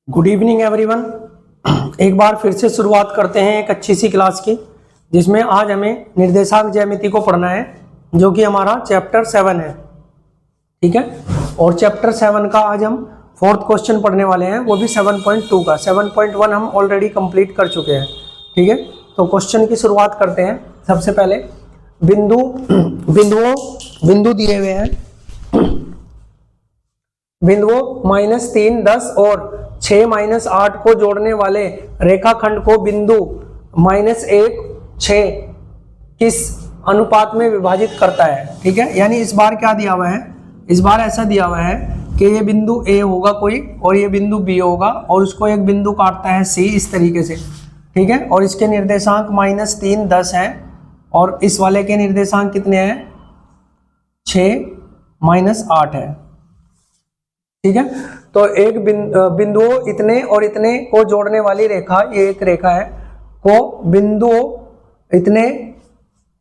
Good evening everyone. एक बार फिर से शुरुआत करते हैं एक अच्छी सी क्लास की, जिसमें आज हमें निर्देशांक ज्यामिति को पढ़ना है, जो कि हमारा चैप्टर 7 है। ठीक है, और चैप्टर 7 का आज हम फोर्थ क्वेश्चन पढ़ने वाले हैं, वो भी 7.2 का। 7.1 हम ऑलरेडी कंप्लीट कर चुके हैं। ठीक है, तो क्वेश्चन की शुरुआत करते हैं। सबसे पहले बिंदु दिए हुए हैं। बिंदुओं -3, 10 और 6, -8 को जोड़ने वाले रेखाखंड को बिंदु -1, 6 किस अनुपात में विभाजित करता है। ठीक है, यानी इस बार क्या दिया हुआ है, इस बार ऐसा दिया हुआ है कि ये बिंदु A होगा कोई, और ये बिंदु B होगा, और उसको एक बिंदु काटता है C इस तरीके से। ठीक है, और इसके निर्देशांक -3, 10 है, और इस वाले के निर्देशांक कितने हैं, 6, -8 है। ठीक है, तो एक बिंदुओं इतने और इतने को जोड़ने वाली रेखा, ये एक रेखा है, को बिंदुओं इतने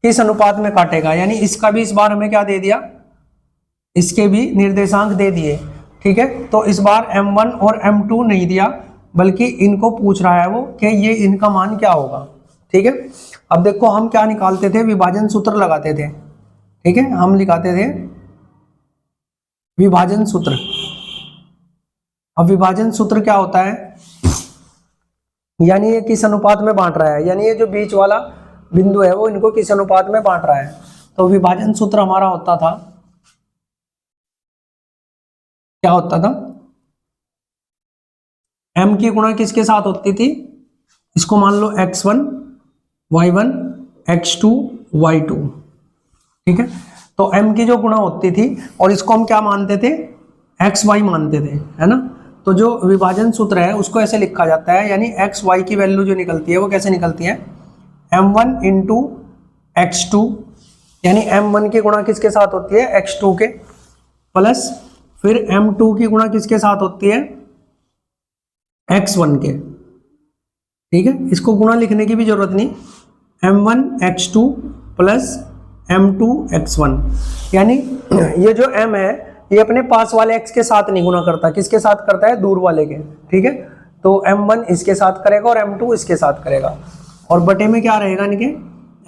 किस अनुपात में काटेगा। यानी इसका भी इस बार हमें क्या दे दिया, इसके भी निर्देशांक दे दिए। ठीक है, तो इस बार M1 और M2 नहीं दिया, बल्कि इनको पूछ रहा है वो कि ये इनका मान क्या होगा। ठीक है, अब देखो हम क्या निकालते थे, विभाजन सूत्र लगाते थे। ठीक है, हम लिखाते थे विभाजन सूत्र। अब विभाजन सूत्र क्या होता है, यानी ये किस अनुपात में बांट रहा है, यानी ये जो बीच वाला बिंदु है वो इनको किस अनुपात में बांट रहा है। तो विभाजन सूत्र हमारा होता था, क्या होता था, m की गुणा किसके साथ होती थी, इसको मान लो x1 y1 x2 y2। ठीक है, तो m की जो गुणा होती थी, और इसको हम क्या मानते थे, xy मानते थे, है ना। तो जो विभाजन सूत्र है उसको ऐसे लिखा जाता है, यानी एक्स वाई की वैल्यू जो निकलती है वो कैसे निकलती है, m1 इंटू x2, यानी m1 की गुणा किसके साथ होती है, x2 के, प्लस फिर m2 की गुणा किसके साथ होती है, x1 के। ठीक है, इसको गुणा लिखने की भी जरूरत नहीं, m1 x2 plus m2 x1, यानी ये जो m है ये अपने पास वाले x के साथ नहीं गुणा करता, किसके साथ करता है, दूर वाले के। ठीक है, तो m1 इसके साथ करेगा और m2 इसके साथ करेगा, और बटे में क्या रहेगा इनके,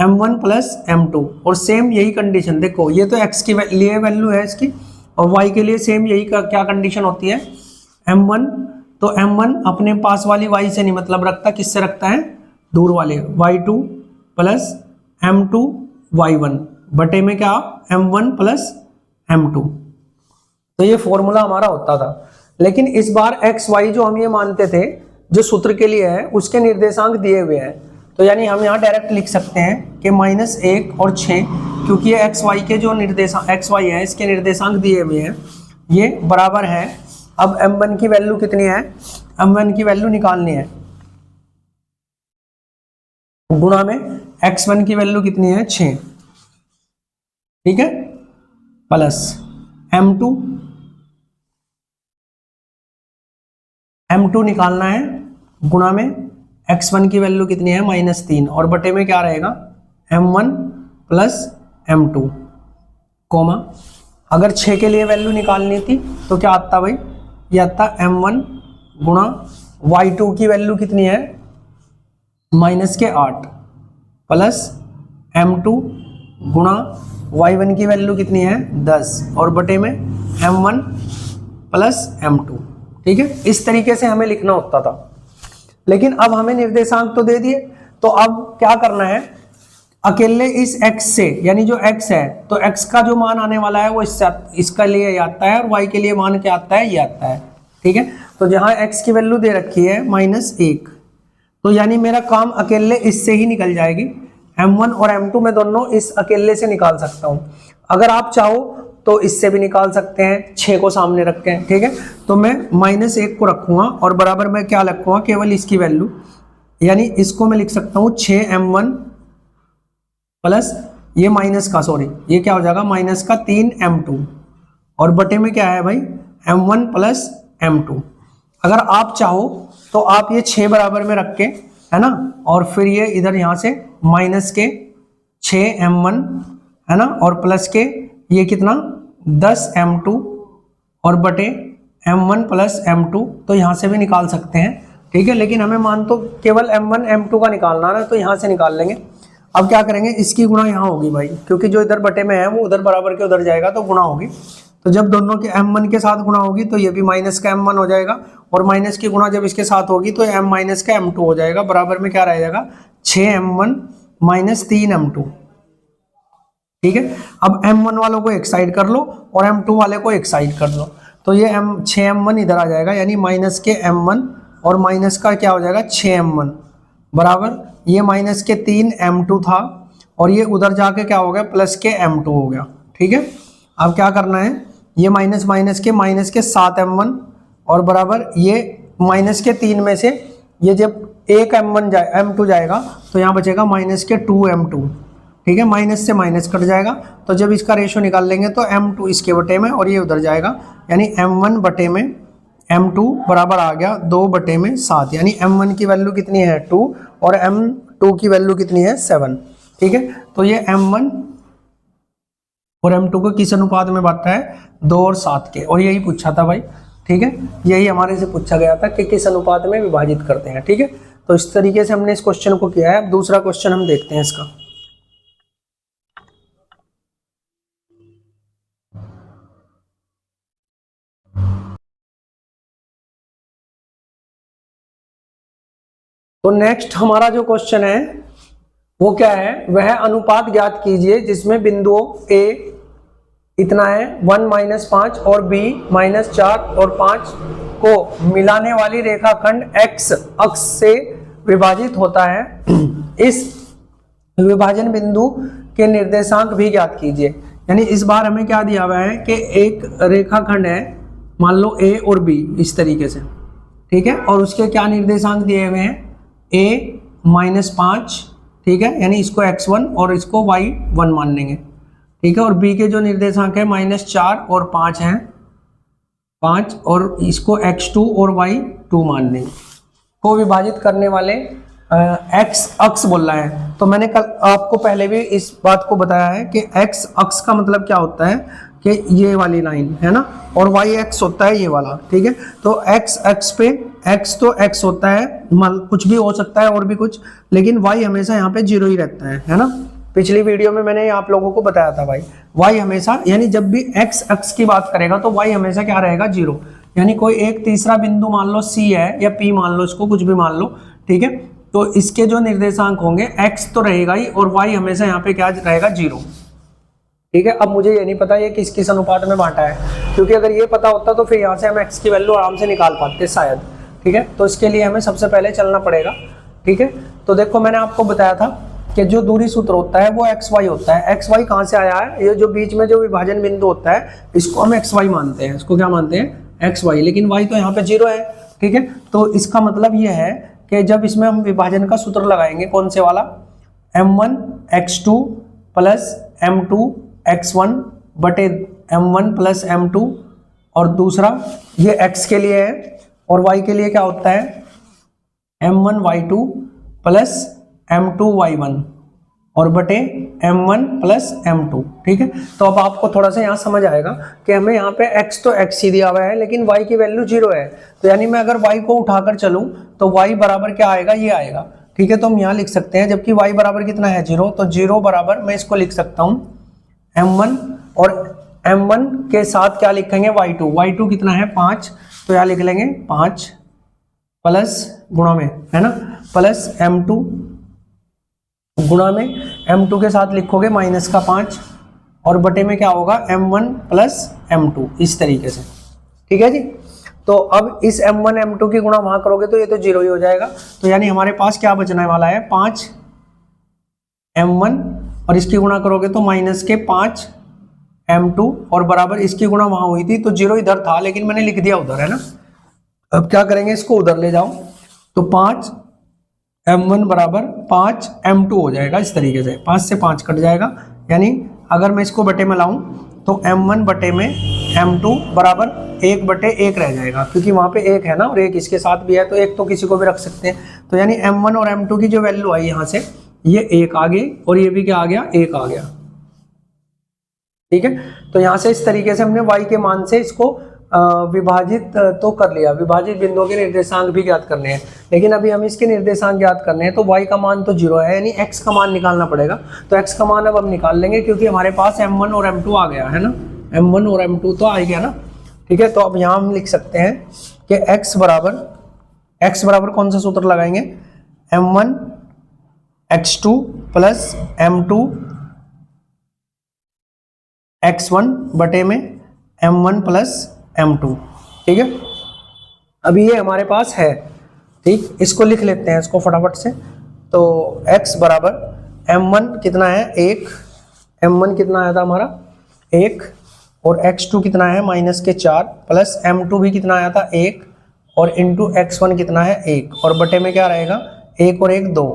m1 प्लस m2। और सेम यही कंडीशन देखो, ये तो x के लिए वैल्यू है इसकी, और y के लिए सेम यही क्या कंडीशन होती है, m1, तो m1 अपने पास वाली y से नहीं मतलब रखता, किससे रखता है, दूर वाले, y2 प्लस m2 y1, बटे में क्या, m1 प्लस m2। तो ये फॉर्मूला हमारा होता था। लेकिन इस बार एक्स वाई जो हम ये मानते थे जो सूत्र के लिए है, उसके निर्देशांक दिए हुए हैं। तो यानी हम यहाँ डायरेक्ट लिख सकते हैं कि -1 और 6, क्योंकि ये एक्स वाई के जो निर्देशांक एक्स वाई है इसके निर्देशांक दिए हुए हैं, ये बराबर है। अब m1 की वैल्यू कितनी है, m1 की वैल्यू निकालनी है, गुणा में x1 की वैल्यू कितनी है, 6। ठीक है, प्लस m2 निकालना है, गुणा में x1 की वैल्यू कितनी है, -3, और बटे में क्या रहेगा, m1 प्लस m2, कोमा। अगर 6 के लिए वैल्यू निकालनी थी तो क्या आता भाई, ये आता m1 गुणा y2 की वैल्यू कितनी है, -8, प्लस m2 गुणा y1 की वैल्यू कितनी है, 10, और बटे में m1 प्लस m2। ठीक है, इस तरीके से हमें लिखना होता था। लेकिन अब हमें निर्देशांक तो दे दिए, तो अब क्या करना है, अकेले इस x से, यानी जो x है, तो x का जो मान आने वाला है वो इसका लिए ये आता है, और y के लिए मान क्या आता है, ये आता है। ठीक है, तो जहां x की वैल्यू दे रखी है -1, तो यानी मेरा काम अकेले इससे ही निकल जाएगी, m1 और m2 में दोनों इस अकेले से निकाल सकता हूं। अगर आप चाहो तो इससे भी निकाल सकते हैं, 6 को सामने रख के। ठीक है, तो मैं -1 को रखूंगा और बराबर में क्या रखूंगा, केवल इसकी वैल्यू, यानी इसको मैं लिख सकता हूं 6m1 प्लस ये माइनस का, सॉरी ये क्या हो जाएगा, माइनस का 3m2, और बटे में क्या है भाई, m1 प्लस m2। अगर आप चाहो तो आप ये 6 बराबर में रख के, है ना, और फिर ये इधर यहाँ से माइनस के 6m1, है ना, और प्लस के ये कितना 10m2, और बटे m1 प्लस m2, तो यहाँ से भी निकाल सकते हैं, ठीक है। लेकिन हमें मान तो केवल m1 m2 का निकालना है ना, तो यहाँ से निकाल लेंगे। अब क्या करेंगे, इसकी गुणा यहाँ होगी भाई, क्योंकि जो इधर बटे में है वो उधर बराबर के उधर जाएगा तो गुणा होगी। तो जब दोनों के m1 के साथ गुणा होगी तो ये भी माइनस का m1 हो जाएगा, और माइनस की गुणा जब इसके साथ होगी तो m माइनस का m2 हो जाएगा। बराबर में क्या रह जाएगा, 6m1 माइनस 3m2, ठीक है। अब m1 वालों को एक साइड कर लो और m2 वाले को एक साइड कर लो, तो ये 6m1 इधर आ जाएगा, यानी माइनस के m1 और माइनस का क्या हो जाएगा 6m1 बराबर ये माइनस के 3m2 था, और ये उधर जाके क्या हो गया प्लस के m2 हो गया, ठीक है। अब क्या करना है, ये माइनस माइनस के 7m1 और बराबर ये माइनस के 3 में से ये जब एक m2 जाएगा तो यहाँ बचेगा माइनस के 2m2, ठीक है। माइनस से माइनस कट जाएगा, तो जब इसका रेशो निकाल लेंगे तो m2 इसके बटे में और ये उधर जाएगा, यानी m1 बटे में m2 बराबर आ गया 2/7, यानी m1 की वैल्यू कितनी है 2 और m2 की वैल्यू कितनी है 7, ठीक है। तो ये m1 और m2 को किस अनुपात में बांटता है, 2 और 7 के, और यही पूछा था भाई, ठीक है। यही हमारे से पूछा गया था कि किस अनुपात में विभाजित करते हैं, ठीक है। तो इस तरीके से हमने इस क्वेश्चन को किया है। अब दूसरा क्वेश्चन हम देखते हैं इसका। तो नेक्स्ट हमारा जो क्वेश्चन है वो क्या है, वह अनुपात ज्ञात कीजिए जिसमें बिंदुओं A इतना है 1 - 5 और B -4 और 5 को मिलाने वाली रेखाखंड X अक्ष से विभाजित होता है। इस विभाजन बिंदु के निर्देशांक भी ज्ञात कीजिए। यानी इस बार हमें क्या दिया हुआ है कि एक रेखाखंड है, मान लो A और B इस तरीके से, ठीक है, और उसके क्या निर्देशांक दिए हुए हैं, A -5, ठीक है, यानी इसको x1 और इसको y1 मान लेंगे, ठीक है, और B के जो निर्देशांक है -4 और 5 हैं, 5 और इसको x2 और y2 मान लेंगे। को विभाजित करने वाले x अक्ष बोल रहा है। तो मैंने कल आपको पहले भी इस बात को बताया है कि x अक्ष का मतलब क्या होता है कि ये वाली लाइन है ना, और y x होता है ये वाला, ठीक है। तो x अक्ष पे x तो x होता है, कुछ भी हो सकता है और भी कुछ, लेकिन y हमेशा यहाँ पे 0 ही रहता है ना। पिछली वीडियो में मैंने आप लोगों को बताया था भाई, y हमेशा, यानी जब भी x अक्ष की बात करेगा तो y हमेशा क्या रहेगा 0, यानी कोई एक तीसरा बिंदु मान लो C है या P मान लो, इसको कुछ भी मान लो, ठीक है, तो इसके जो निर्देशांक होंगे x तो रहेगा ही और y हमेशा यहाँ पे क्या रहेगा 0, ठीक है। अब मुझे ये नहीं पता ये किस किस अनुपात में बांटा है, क्योंकि अगर ये पता होता तो फिर यहाँ से हम x की वैल्यू आराम से निकाल पाते शायद, ठीक है। तो इसके लिए हमें सबसे पहले चलना पड़ेगा, ठीक है। तो देखो मैंने आपको बताया था कि जो दूरी सूत्र होता है वो xy होता है। xy कहाँ से आया है, ये जो बीच में जो विभाजन बिंदु होता है इसको हम xy मानते हैं, इसको क्या मानते हैं xy, लेकिन y तो यहाँ पे 0 है, ठीक है। तो इसका मतलब ये है कि जब इसमें हम विभाजन का सूत्र लगाएंगे, कौन से वाला, m1 x2 plus m2 x1 बटे m1 प्लस m2, और दूसरा ये x के लिए है और y के लिए क्या होता है m1 y2 plus m2 y1 और बटे m1 प्लस m2, ठीक है। तो अब आपको थोड़ा सा यहाँ समझ आएगा कि हमें यहाँ पे x तो x ही दिया हुआ है लेकिन y की वैल्यू 0 है, तो यानी मैं अगर y को उठाकर चलूँ तो y बराबर क्या आएगा, ये आएगा, ठीक है। तो हम यहाँ लिख सकते हैं, जबकि y बराबर कितना है 0, तो 0 बराबर मैं इसको लिख सकता हूँ m1, और m1 के साथ क्या लिखेंगे y2 कितना है 5, तो यहाँ लिख लेंगे 5 प्लस गुणा में, है ना, प्लस m2 गुणा में m2 के साथ लिखोगे माइनस का 5 और बटे में क्या होगा m1 प्लस m2, इस तरीके से, ठीक है जी। तो अब इस m1 m2 की गुणा वहां करोगे तो ये तो 0 ही हो जाएगा, तो यानी हमारे पास क्या बचने वाला है 5 m1 और इसकी गुणा करोगे तो माइनस के 5 m2 और बराबर इसकी गुणा वहां हुई थी तो 0 इधर था लेकिन मैंने लिख दिया उधर, है ना। अब क्या करेंगे, इसको उधर ले जाओ तो 5 m1 बराबर 5 m2 हो जाएगा, इस तरीके से 5 से 5 कट जाएगा, यानी अगर मैं इसको बटे में लाऊं तो m1 बटे में m2 बराबर 1/1 रह जाएगा, क्योंकि वहां पे 1 है ना और 1 इसके साथ भी है तो 1 तो किसी को भी रख सकते हैं। तो यानी m1 और m2 की जो वैल्यू आई यहाँ से, ये 1 आ गई और ये भी क्या आ गया, 1 आ गया, ठीक है। तो यहाँ से इस तरीके से हमने y के मान से इसको विभाजित तो कर लिया, विभाजित बिंदुओं के निर्देशांक भी ज्ञात करने हैं, लेकिन अभी हम इसके निर्देशांक ज्ञात करने हैं। तो y का मान तो 0 है, यानी x का मान निकालना पड़ेगा। तो x का मान अब हम निकाल लेंगे, क्योंकि हमारे पास m1 और m2 आ गया है ना, m1 और m2 तो आ गया ना, ठीक है। तो अब यहाँ हम लिख सकते हैं कि x बराबर कौन सा सूत्र लगाएंगे, m1 x2 plus m2 x1 बटे में m1 प्लस m2, ठीक है। अभी ये हमारे पास है, ठीक, इसको लिख लेते हैं इसको फटाफट से। तो x बराबर m1 कितना है 1, m1 कितना आया था हमारा 1, और x2 कितना है -4 प्लस m2 भी कितना आया था 1, और इंटू x1 कितना है 1, और बटे में क्या रहेगा 1 और 1 2,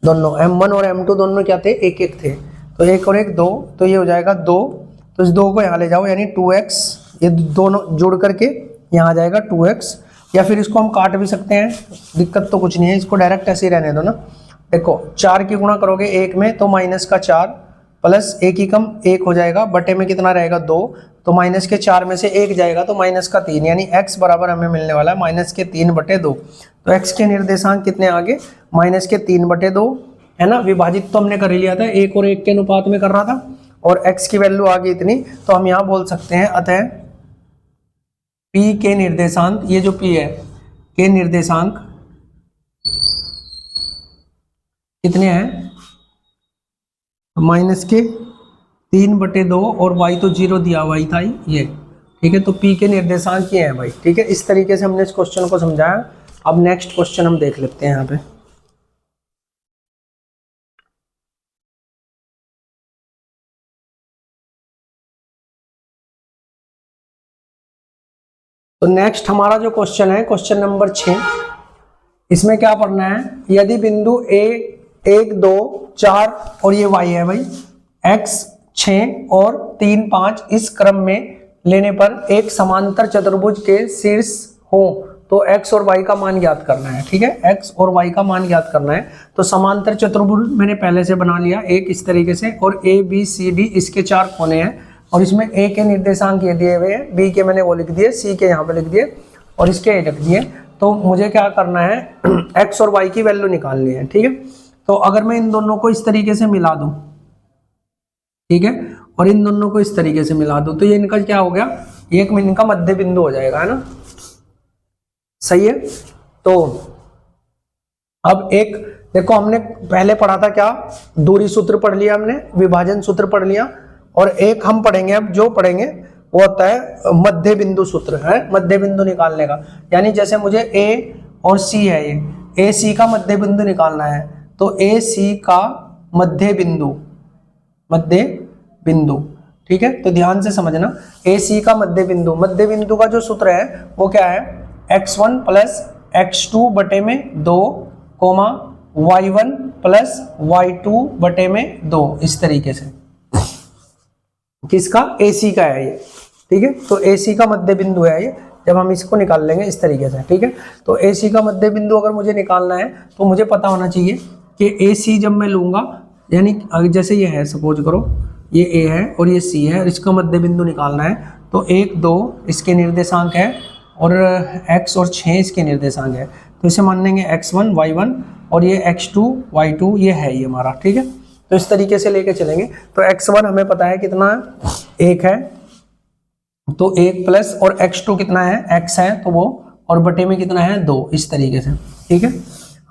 दोनों m1 और m2 दोनों क्या थे 1 1 थे, तो 1 और 1 2, तो ये हो जाएगा 2, तो इस 2 को यहाँ ले जाओ, यानी 2x, ये दोनों जोड़ करके यहाँ आ जाएगा 2x, या फिर इसको हम काट भी सकते हैं, दिक्कत तो कुछ नहीं है, इसको डायरेक्ट ऐसे ही रहने दो ना। देखो 4 की गुणा करोगे 1 में तो -4 प्लस 1 ही कम 1 हो जाएगा, बटे में कितना रहेगा 2, तो -4 में से 1 जाएगा तो -3, यानी x बराबर हमें मिलने वाला है -3/2। तो x के निर्देशांक कितने आगे -3/2 है ना, विभाजित तो हमने कर ही लिया था, 1 और 1 के अनुपात में कर रहा था, और x की वैल्यू आ गई इतनी, तो हम यहाँ बोल सकते हैं अतः p के निर्देशांक, ये जो p है के निर्देशांक कितने हैं -3/2, और y तो 0 दिया हुआ ही था ये, ठीक है। तो p के निर्देशांक ये हैं भाई, ठीक है। इस तरीके से हमने इस क्वेश्चन को समझाया। अब नेक्स्ट क्वेश्चन हम देख लेते हैं यहाँ पे। तो नेक्स्ट हमारा जो क्वेश्चन है क्वेश्चन नंबर 6, इसमें क्या पढ़ना है, यदि बिंदु A 1 2 4 और ये y है भाई, x 6 और 3 5 इस क्रम में लेने पर एक समांतर चतुर्भुज के शीर्ष हो तो x और y का मान ज्ञात करना है, ठीक है। x और y का मान ज्ञात करना है। तो समांतर चतुर्भुज मैंने पहले से बना लिया एक इस तरीके से, और a b c d इसके 4 कोने हैं, और इसमें a के निर्देशांक ये दिए हुए हैं, b के मैंने वो लिख दिए, c के यहाँ पे लिख दिए, और इसके ये लिख दिए। तो मुझे क्या करना है x और y की वैल्यू निकालनी है, ठीक है। तो अगर मैं इन दोनों को इस तरीके से मिला दूं, ठीक है, और इन दोनों को इस तरीके से मिला दूं, तो ये इनका क्या हो गया, एक में इनका मध्य बिंदु हो जाएगा, है ना, सही है। तो अब एक देखो, हमने पहले पढ़ा था क्या, दूरी सूत्र पढ़ लिया हमने, विभाजन सूत्र पढ़ लिया, और एक हम पढ़ेंगे अब, जो पढ़ेंगे वो होता है मध्य बिंदु सूत्र, है मध्य बिंदु निकालने का। यानी जैसे मुझे a और c है, ये ac का मध्य बिंदु निकालना है, तो ac का मध्य बिंदु, ठीक है। तो ध्यान से समझना, ac का मध्य बिंदु का जो सूत्र है वो क्या है, x1 प्लस x2 बटे में 2, y1 प्लस y2 बटे में 2, इस तरीके से। किसका, AC का है ये, ठीक है। तो AC का मध्य बिंदु है ये, जब हम इसको निकाल लेंगे इस तरीके से, ठीक है। तो AC का मध्य बिंदु अगर मुझे निकालना है तो मुझे पता होना चाहिए कि AC जब मैं लूंगा, यानी जैसे ये है, सपोज करो ये A है और ये C है, और इसका मध्य बिंदु निकालना है, तो 1 2 इसके निर्देशांक है, और x और 6 इसके निर्देशांक है। तो इसे मान लेंगे x1 y1, और ये x2 y2 ये है ये हमारा, ठीक है। तो इस तरीके से लेके चलेंगे। तो x1 हमें पता है कितना है, 1 है, तो 1 प्लस, और x2 कितना है, x है तो वो, और बटे में कितना है 2, इस तरीके से, ठीक है।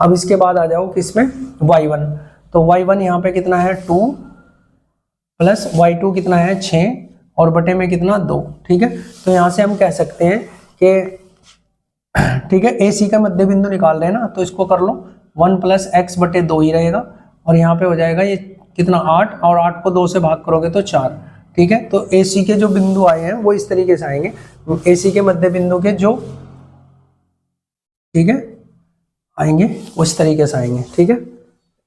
अब इसके बाद आ जाओ किसमें, y1, तो y1 यहाँ पे कितना है 2 प्लस y2 कितना है 6, और बटे में कितना 2, ठीक है। तो यहाँ से हम कह सकते हैं कि, ठीक है, AC का मध्य बिंदु निकाल रहे हैं ना, तो इसको कर लो 1 प्लस x बटे 2 ही रहेगा, और यहाँ पे हो जाएगा ये कितना 8, और 8 को 2 से भाग करोगे तो 4, ठीक है। तो AC के जो बिंदु आए हैं वो इस तरीके से आएंगे, AC के मध्य बिंदु के जो, ठीक है, आएंगे उस तरीके से आएंगे, ठीक है।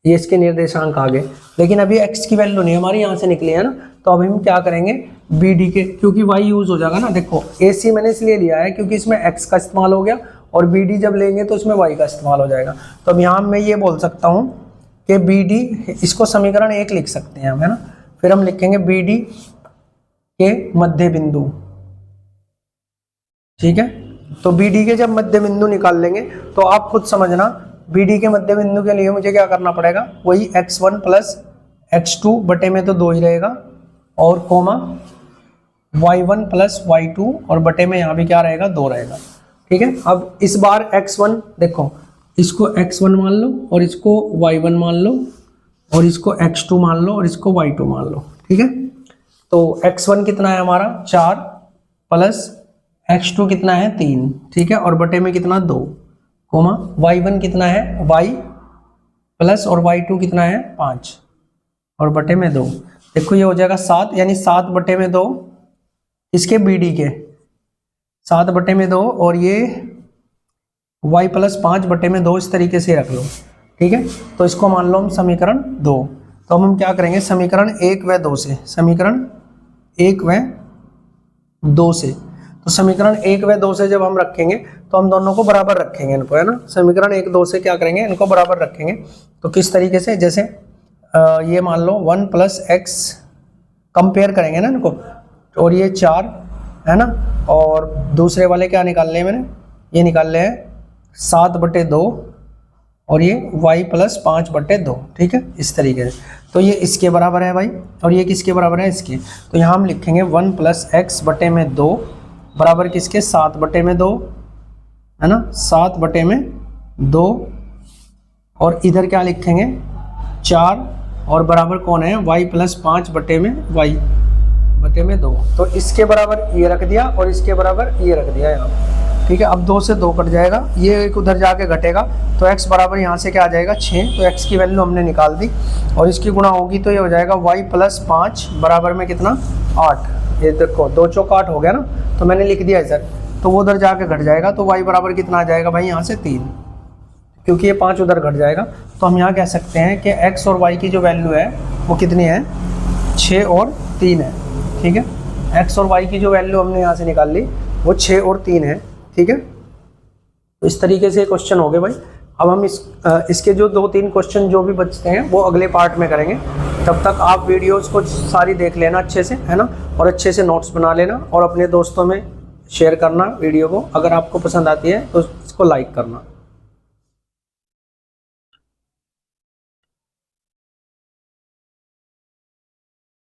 ये इसके निर्देशांक आ गए, लेकिन अभी x की वैल्यू नहीं हमारी यहाँ से निकली है ना, तो अभी हम क्या करेंगे, BD के, क्योंकि y यूज हो जाएगा ना। देखो AC मैंने इसलिए लिया है क्योंकि इसमें x का इस्तेमाल हो गया, और BD जब लेंगे तो इसमें y का इस्तेमाल हो जाएगा। तो अब यहाँ मैं ये बोल सकता हूँ कि BD, इसको समीकरण 1 लिख सकते हैं हम, है ना। फिर हम लिखेंगे BD के मध्य बिंदु, ठीक है। तो बी डी के जब मध्य बिंदु निकाल लेंगे तो आप खुद समझना, बी डी के मध्य बिंदु के लिए मुझे क्या करना पड़ेगा, वही x1 प्लस x2 बटे में तो 2 ही रहेगा, और कोमा y1 प्लस y2 और बटे में यहाँ भी क्या रहेगा, 2 रहेगा। ठीक है। अब इस बार x1 देखो, इसको x1 मान लो और इसको y1 मान लो और इसको x2 मान लो और इसको y2 मान लो। ठीक है। तो x1 कितना है हमारा 4 प्लस x2 कितना है 3, ठीक है, और बटे में कितना 2, कोमा y1 कितना है y प्लस और y2 कितना है 5 और बटे में 2। देखो ये हो जाएगा 7, यानी 7 बटे में 2 इसके बी डी के, 7 बटे में 2 और ये y प्लस 5 बटे में 2 इस तरीके से रख लो। ठीक है। तो इसको मान लो हम समीकरण 2। तो हम क्या करेंगे, समीकरण 1 व 2 से, समीकरण 1 व 2 से, तो समीकरण 1 व 2 से जब हम रखेंगे तो हम दोनों को बराबर रखेंगे इनको, है ना। समीकरण 1 2 से क्या करेंगे, इनको बराबर रखेंगे। तो किस तरीके से, जैसे ये मान लो 1 प्लस एक्स कंपेयर करेंगे ना इनको, और ये 4 है ना, और दूसरे वाले क्या निकाल ले मैंने, ये निकाल ले 7 बटे 2 और ये y प्लस 5 बटे 2। ठीक है, इस तरीके से। तो ये इसके बराबर है भाई, और ये किसके बराबर है, इसके। तो यहाँ हम लिखेंगे 1 प्लस एक्स बटे में 2 बराबर किसके, 7 बटे में 2, है ना, 7 बटे में 2, और इधर क्या लिखेंगे 4, और बराबर कौन है, y प्लस 5 बटे में y बटे में 2। तो इसके बराबर ये रख दिया और इसके बराबर ये रख दिया यहाँ। ठीक है। अब 2 से 2 कट जाएगा, ये एक उधर जाके घटेगा, तो x बराबर यहाँ से क्या आ जाएगा 6। तो x की वैल्यू हमने निकाल दी, और इसकी गुणा होगी तो ये हो जाएगा y प्लस 5 बराबर में कितना 8। ये देखो 2 चौक 8 हो गया ना, तो मैंने लिख दिया इधर, तो वो उधर जाके घट जाएगा, तो y बराबर कितना आ जाएगा भाई यहाँ से 3, क्योंकि ये 5 उधर घट जाएगा। तो हम यहाँ कह सकते हैं कि x और y की जो वैल्यू है वो कितनी है, 6 और 3 है। ठीक है। x और y की जो वैल्यू हमने यहाँ से निकाल ली वो 6 और 3 है। ठीक है। तो इस तरीके से क्वेश्चन हो गए भाई। अब हम इसके जो 2-3 क्वेश्चन जो भी बचते हैं वो अगले पार्ट में करेंगे। तब तक आप वीडियोस को सारी देख लेना अच्छे से, है ना, और अच्छे से नोट्स बना लेना, और अपने दोस्तों में शेयर करना वीडियो को। अगर आपको पसंद आती है तो इसको लाइक करना।